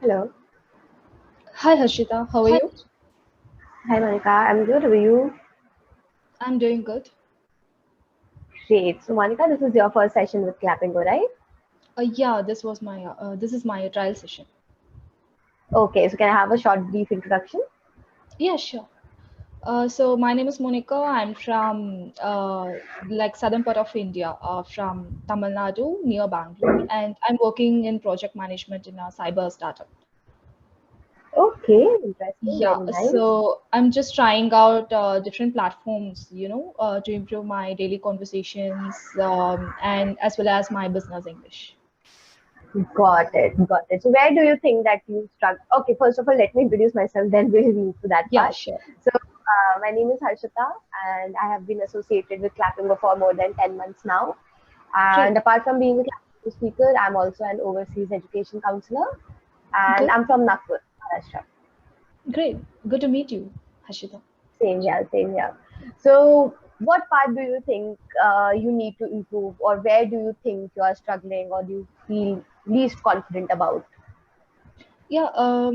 Hello. Hi Harshita, how are Hi. you? Hi, Monica. I'm good. How are you? I'm doing good. Great. So, Monica, this is your first session with Clapingo, right? Yeah, this is my trial session. Okay. So, can I have a short, brief introduction? Yeah, sure. So my name is Monica. I'm from like southern part of India, from Tamil Nadu near Bangalore, and I'm working in project management in a cyber startup. Okay. Interesting. Yeah, Very nice. so I'm just trying out different platforms, to improve my daily conversations and as well as my business English. Got it. Got it. So, where do you think that you struggle? Okay. First of all, let me introduce myself. Then we'll move to that Yeah, part. sure. So, my name is Harshita, and I have been associated with Clapingo for more than 10 months now. And Great. apart from being a Clapingo speaker, I'm also an overseas education counselor, and Good. I'm from Nagpur, Maharashtra. Great. Good to meet you, Hashita. Same here, same here. So, what part do you think you need to improve, or where do you think you are struggling, or do you feel least confident about? Yeah,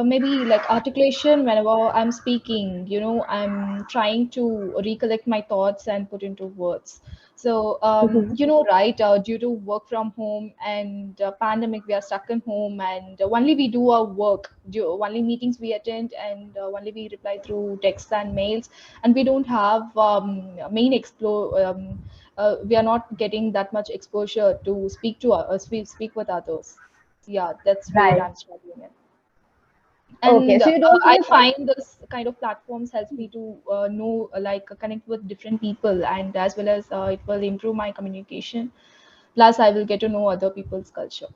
maybe like articulation whenever I'm speaking, I'm trying to recollect my thoughts and put into words. So, right, due to work from home and pandemic, we are stuck in home and only we do our work, only meetings we attend and only we reply through texts and mails, and we don't have main explore. We are not getting that much exposure to speak with others. Yeah, that's where Right. I'm struggling in. Okay. And So you don't I feel find this kind of platforms helps me to know, connect with different people, and as well as it will improve my communication. Plus, I will get to know other people's culture.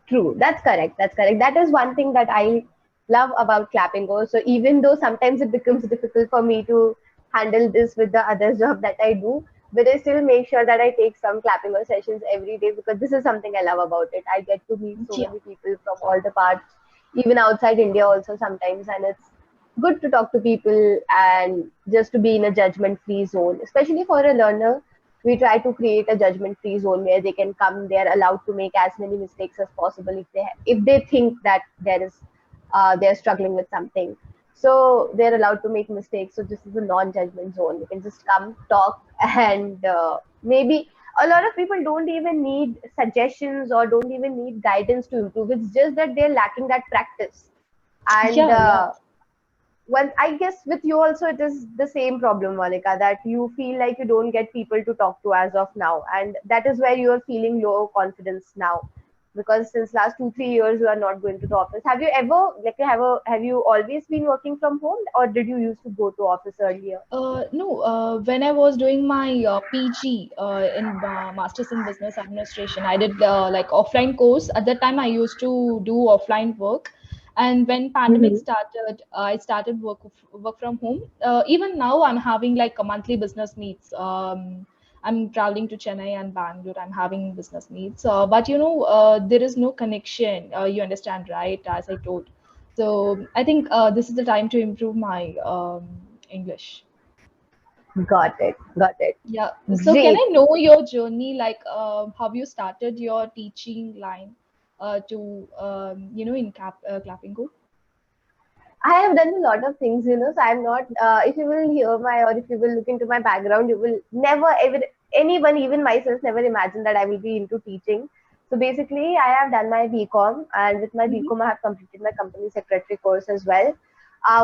true. That's correct. That's correct. That is one thing that I love about clapping go. So even though sometimes it becomes difficult for me to handle this with the other job that I do, but I still make sure that I take some clapping go sessions every day because this is something I love about it. I get to meet so Yeah, many people from all the parts, even outside India also sometimes, and it's good to talk to people and just to be in a judgment free zone, especially for a learner. We try to create a judgment free zone where they can come, they're allowed to make as many mistakes as possible if they think that they're struggling with something, so they're allowed to make mistakes. So this is a non-judgment zone. You can just come talk and maybe a lot of people don't even need suggestions or don't even need guidance to improve. It's just that they're lacking that practice. And yeah, yeah. well, I guess with you also it is the same problem, Monica, that you feel like you don't get people to talk to as of now, and that is where you are feeling low confidence now, because since last 2 3 years you are not going to the office. Have you ever have you always been working from home, or did you used to go to office earlier? No, when I was doing my PG in Masters in Business Administration, I did like offline course. At that time, I used to do offline work, and when pandemic Hmm. started, I started work from home. Even now, I'm having like a monthly business meets. I'm traveling to Chennai and Bangalore. I'm having business meets, but there is no connection. You understand, right? As I told. So I think this is the time to improve my English. Got it, got it. Yeah. So can Great. I know your journey, like how you started your teaching line to in Clapingo? I have done a lot of things, so I'm not, if you will hear my, or if you will look into my background, you will never ever, anyone, even myself, never imagine that I will be into teaching. So basically, I have done my BCom, and with my Hmm. BCom, I have completed my company secretary course as well.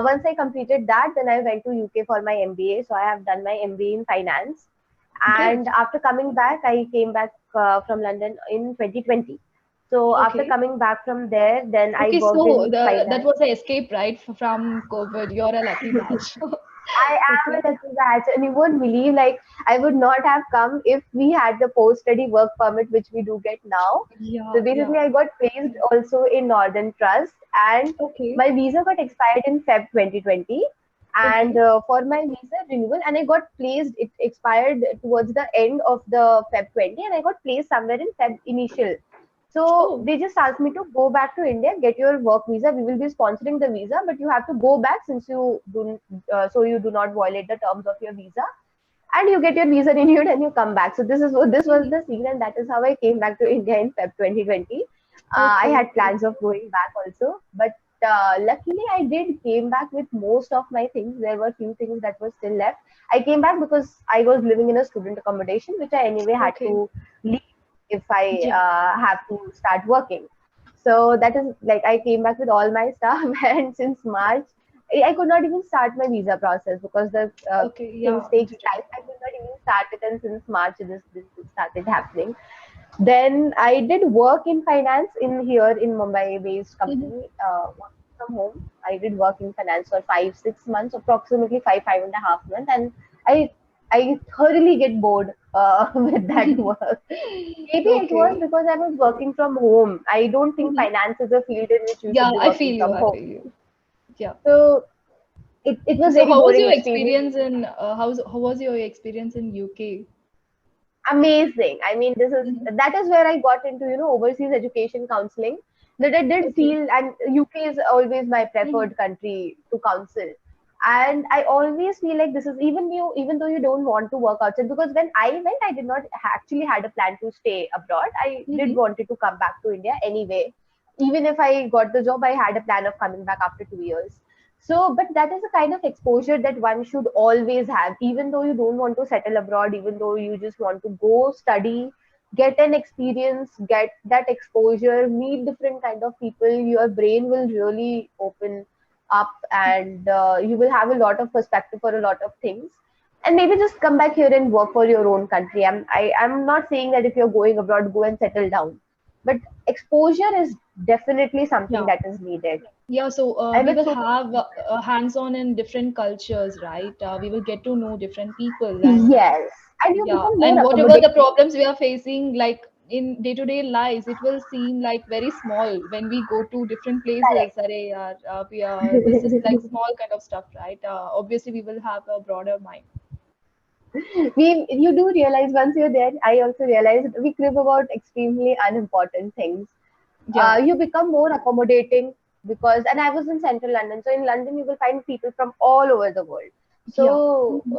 Once I completed that, then I went to UK for my MBA. So I have done my MBA in finance. And Great. after coming back, I came back from London in 2020. So after Okay. coming back from there, then I Okay. worked So in that finance. was an escape, right, from COVID. You're a lucky batch. I am Okay. a lucky batch, and you won't believe, like, I would not have come if we had the post-study work permit, which we do get now. So Yeah. Yeah. basically, I got placed also in Northern Trust, and Okay. my visa got expired in Feb 2020. And Okay. for my visa renewal, and I got placed. It expired towards the end of the Feb 20, and I got placed somewhere in Feb initial. So Oh. they just asked me to go back to India, get your work visa. We will be sponsoring the visa, but you have to go back since you do, so you do not violate the terms of your visa, and you get your visa renewed and you come back. So this was Mhm. the scene, and that is how I came back to India in Feb 2020. I Okay. had plans of going back also, but luckily I did came back with most of my things. There were few things that were still left. I came back because I was living in a student accommodation, which I anyway had Okay. to leave if I Yeah. have to start working. So that is like I came back with all my stuff, and since March, I could not even start my visa process because the Okay. things Yeah. takes time. I could not even start it, and since March this started happening. Then I did work in finance in here in Mumbai-based Mhm. company, working from home. I did work in finance for 5 6 months, approximately 5 5.5 months, and I I thoroughly get bored with that work. Maybe it was Okay. because I was working from home. I don't think Mhm. finance is a field in which you Yeah, should be I working feel you. from I home. feel you. Yeah. So it was So very how was boring your experience. experience in how was your experience in UK? Amazing. I mean, this is Mhm. that is where I got into, overseas education counseling. That I did Okay. feel, and UK is always my Mhm. preferred country to counsel. And I always feel like this is even though you don't want to work outside, because when I went, I did not actually had a plan to stay abroad. I did Mhm. wanted to come back to India anyway. Even if I got the job, I had a plan of coming back after 2 years. So, but that is a kind of exposure that one should always have, even though you don't want to settle abroad, even though you just want to go study, get an experience, get that exposure, meet different kind of people. Your brain will really open up, and you will have a lot of perspective for a lot of things. And maybe just come back here and work for your own country. I'm not saying that if you're going abroad, go and settle down, but exposure is definitely something Yeah. that is needed. Yeah, so I we met will so have hands-on in different cultures, right? We will get to know different people, and Yes, and you yeah, become more and whatever the accommodating. problems we are facing, like in day-to-day lives, it will seem like very small when we go to different places. Correct. Arey, yaar, we are, this is like small kind of stuff, right? Obviously, we will have a broader mind. You do realize once you're there. I also realized we crib about extremely unimportant things. Yeah, You become more accommodating because, and I was in central London, so in London you will find people from all over the world. yeah. So Mhm.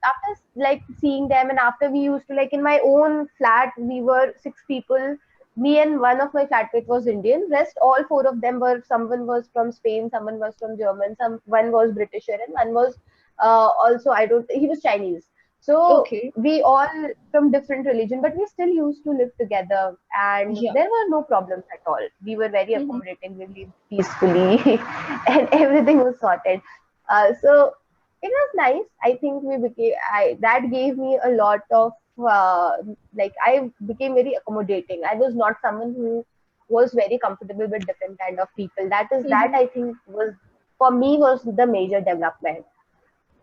after like seeing them, and after we used to like in my own flat, we were 6 people. Me and one of my flatmates was Indian. Rest all four of them were, someone was from Spain, someone was from German, one was Britisher, and one was also, I don't, he was Chinese. So Okay. we all from different religion, but we still used to live together, and Yeah. there were no problems at all. We were very Mhm. accommodating. We lived peacefully, and everything was sorted. So it was nice. I think we became. That gave me a lot of like I became very accommodating. I was not someone who was very comfortable with different kind of people. That Mhm. I think was for me was the major development.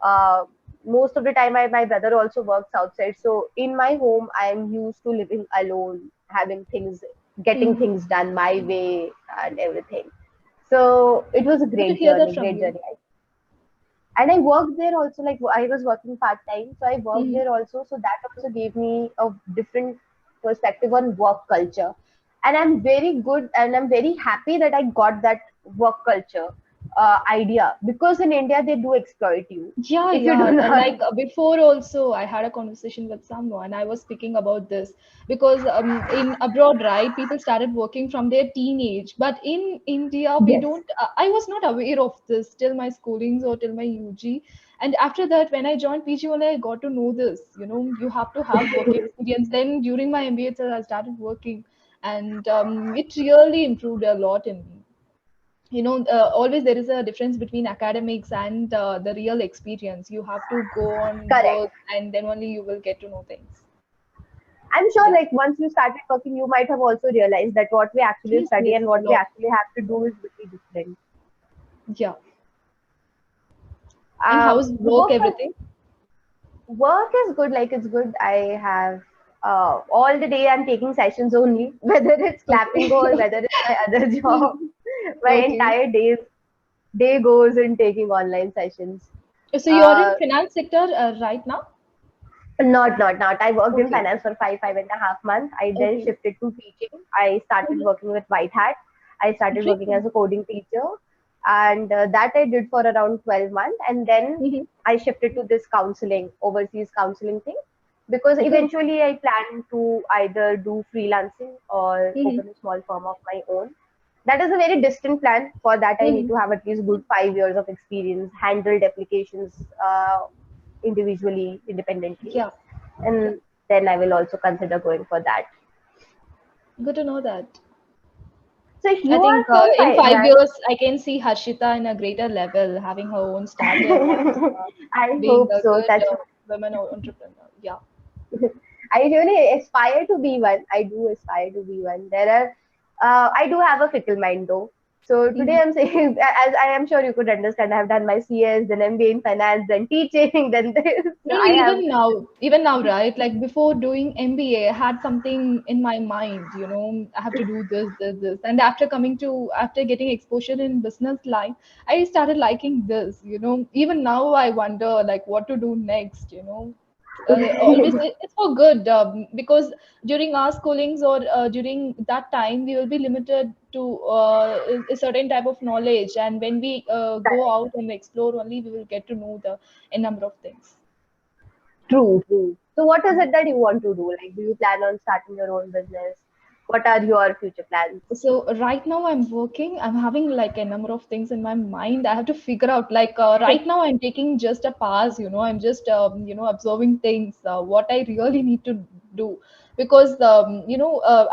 uh, Most of the time my brother also works outside, so in my home I'm used to living alone, having things, getting Mhm. things done my way and everything. So it was a Good to hear that from great you. journey. And I worked there also, like I was working part time, so I worked Mhm. there also, so that also gave me a different perspective on work culture. And I'm very good, and I'm very happy that I got that work culture idea, because in India they do exploit you Yeah, if you yeah. do not. Like before, also, I had a conversation with someone. I was speaking about this because in abroad, right, people started working from their teenage. But in India, we Yes. don't. I was not aware of this till my schoolings or till my UG. And after that, when I joined PG, only I got to know this. You know, you have to have work experience. Then during my MBA, itself, I started working, and it really improved a lot in me. You know, always there is a difference between academics and the real experience. You have to go on Correct. work, and then only you will get to know things. I'm sure Yeah. like once you started working, you might have also realized that what we actually Yes, study yes, and a what we lot. actually have to do is really different. Yeah. And how's work, Work everything? Work is good, like it's good. I have all the day I'm taking sessions only, whether it's Clapingo Okay. or whether it's my other job. My Okay. entire day goes in taking online sessions. So you're in Uh, finance sector right now? not. I worked in Okay. finance for 5.5 months. I then Okay. shifted to teaching. I started Mhm. working with White Hat. I started Great. working as a coding teacher, and that I did for around 12 months, and then Mhm. I shifted to this counseling, overseas counseling thing. because Good. eventually I plan to either do freelancing or Hmm. open a small firm of my own. That is a very distant plan. For that, I need Hmm. to have at least good 5 years of experience, handled applications individually, independently, Yeah. Yeah. and then I will also consider going for that. Good to know that. So I you think are from in five Thailand. years, I can see Harshita in a greater level, having her own startup and I being hope a so. good Touch women entrepreneur. Yeah. I really aspire to be one. I do aspire to be one. I do have a fickle mind though. So today Mhm. I'm saying, as I am sure you could understand, I have done my CS, then MBA in finance, then teaching, then this. So No, no, I have, even now, right? Like before doing MBA, I had something in my mind, I have to do this, this, this. And after getting exposure in business line, I started liking this, Even now I wonder like what to do next. Always it's for good because during our schoolings or during that time we will be limited to a certain type of knowledge, and when we go correct. out and explore only, we will get to know the a number of things. True, true. So what is it that you want to do? Like, do you plan on starting your own business? What are your future plans? So right now I'm working. I'm having like a number of things in my mind. I have to figure out. Like right now I'm taking just a pause. I'm just observing things. What I really need to do, because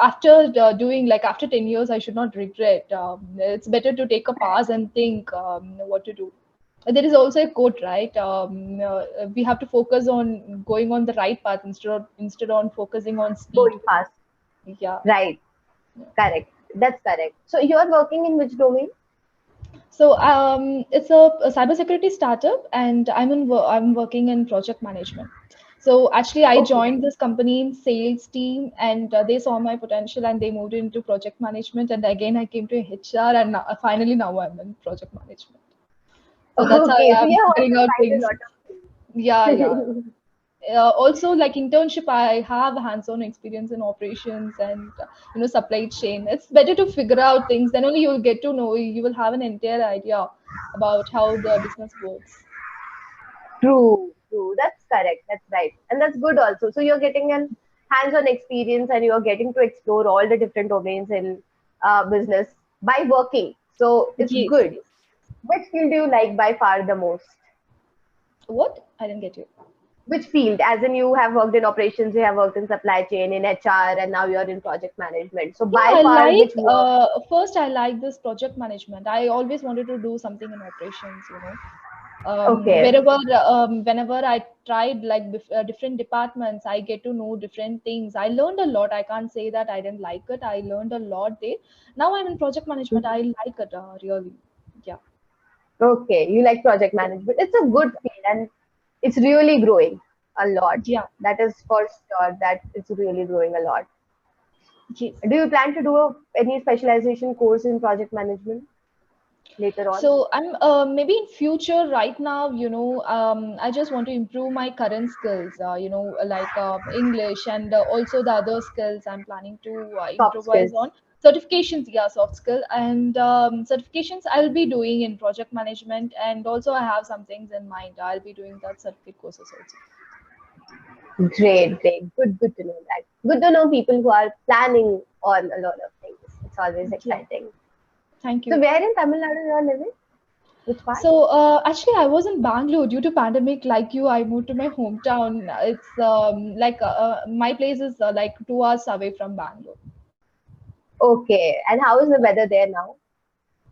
after doing like after 10 years, I should not regret. It's better to take a pause and think what to do. There is also a quote, right? We have to focus on going on the right path instead on focusing on speed. Going fast. Yeah. Right. Correct. That's correct. So you're working in which domain? So it's a cybersecurity startup, and I'm working in project management. So actually, I Okay. joined this company in sales team, and they saw my potential, and they moved into project management. And again, I came to HR, and finally now I'm in project management. So that's how Okay. So I'm you have figuring also out tried a things. lot Yeah, yeah. of things. Also, like internship, I have hands-on experience in operations and supply chain. It's better to figure out things, then only you'll get to know, you will have an entire idea about how the business works. True, true. That's correct. That's right. And that's good also. So you're getting an hands-on experience and you're getting to explore all the different domains in business by working. So it's Yes, good. yes. Which field do you like by far the most? What? I didn't get you. Which field? As in you have worked in operations, you have worked in supply chain, in HR, and now you're in project management. So Yeah, by I far, like which work? first I like this project management. I always wanted to do something in operations. Okay. Whenever I tried like different departments, I get to know different things. I learned a lot. I can't say that I didn't like it. I learned a lot there. Now I'm in project management. I like it really. Yeah. Okay, you like project management. It's a good field and it's really growing a lot. Yeah. That is for sure that it's really growing a lot. Yes. Do you plan to do any specialization course in project management later on? So I'm maybe in future. Right now, I just want to improve my current skills. Like English and also the other skills I'm planning to Soft improvise skills. on. Certifications, yeah, soft skill and certifications I'll be doing in project management, and also I have some things in mind. I'll be doing that certificate courses also. Great, great. Good to know that. Good to know people who are planning on a lot of things. It's always Yeah, exciting. thank So you. where in Tamil Nadu you are living? Which part? So actually, I was in Bangalore due to pandemic. Like you, I moved to my hometown. It's like my place is like 2 hours away from Bangalore. Okay. And how is the weather there now?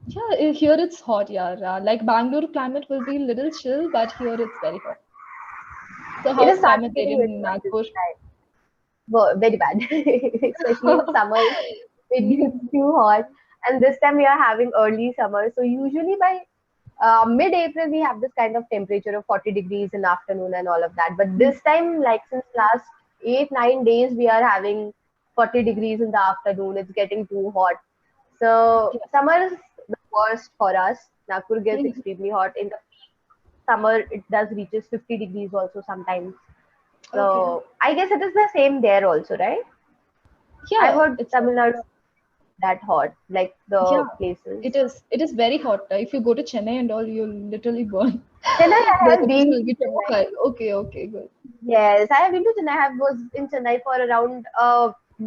Yeah, here it's hot. Yeah, like Bangalore climate will be a little chill, but here it's very hot. So It how's has climate started there getting very in hot this Nagpur? time. Very bad, especially in summers. It gets too hot, and this time we are having early summer. So usually by mid-April we have this kind of temperature of 40 degrees in afternoon and all of that. But this time, like since last 8 9 days, we are having 40 degrees in the afternoon. It's getting too hot. So Yeah. summer is the worst for us. Nagpur gets extremely hot. In the summer, it does reaches 50 degrees also sometimes. Okay. So I guess it is the same there also, right? I've Yeah, heard it's Tamil Nadu that hot, like the yeah. places. It is. It is very hot. If you go to Chennai and all, you'll literally burn. Chennai, I The have cost been will to be too Chennai. high. Okay, okay, good. Yes, I have been to Chennai. I was in Chennai for around